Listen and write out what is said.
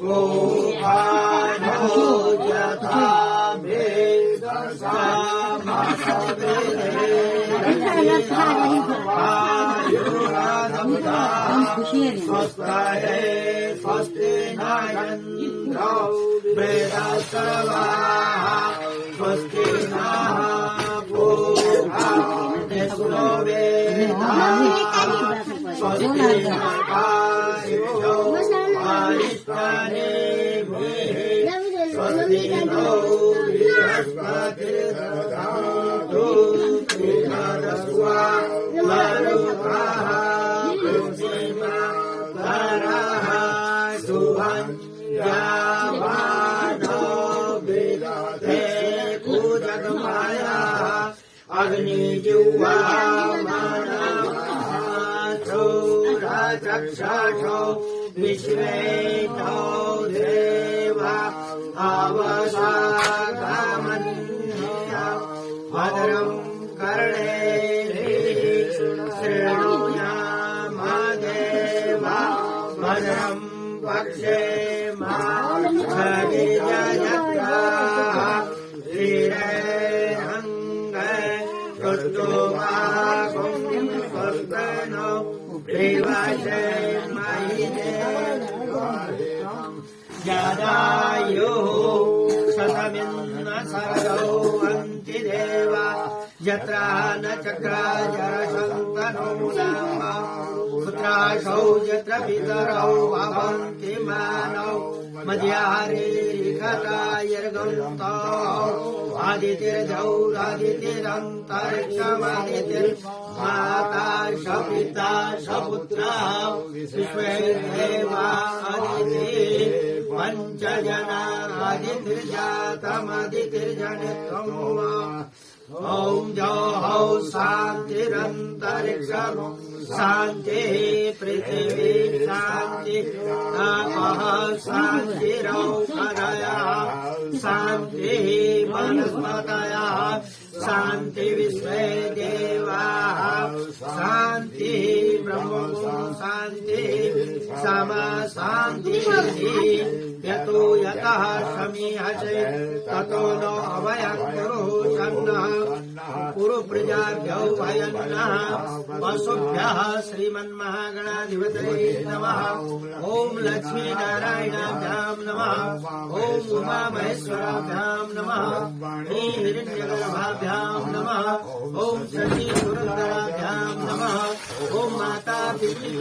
Oh स्वस्ताये स्वस्ति न इन्द्रो वेदसर्वाः स्वस्ति नः पूषा निष्णो वेदाः स्वस्ति नस्तारिभ्यो अरिष्टानेभिः स्वस्ति नो बृहस्पतिर्दधातु बृहदस्वा मरुतः पृथिमा तरः शुभं यावानो विदधे कुजगमायाः अग्निजिह्वा चक्षुषो विश्वेतो देवा अवसागमन्या भद्रं कर्णेभिः शृणुयामदेवा भद्रं पक्षेमाक्षभिर्यजत्राः श्रीरङ्गे कृष्णोमागुं कर्तनो जदायुः शतमिन्न सरदौ अन्ति देवा यत्रा न चक्राजरशन्तनो नाम पुत्राशौ यत्र पितरौ भवन्ति मानौ मध्यारेरिखतायर्गन्तौ आदितिर्जौरादितिरन्तरिक्षमादितिर्माता स पिता स पुत्रः विश्वे देवा आदितिः पञ्चजना आदितिर्जातमदितिर्जनित्वं ॐ जौः शान्तिरन्तरिक्षं शान्तिः पृथिवी शान्तिः आपः शान्तिरौषधयः शान्तिः वनस्पतयः शान्ति विश्वे देवाः शान्तिः ब्रह्म शान्तिः समा शान्तिः यतो यतः समीहसे ततो नो अभयं कुरु सन्नः कुरु प्रजाभ्यो भयन्नः वसुभ्यः श्रीमन्महागणाधिपतये नमः ॐ लक्ष्मीनारायणाभ्यां नमः ॐ उमामहेश्वराभ्यां नमः हिरण्यगर्भाभ्यां नमः ॐ शशिपुरन्दराभ्यां नमः ॐ माता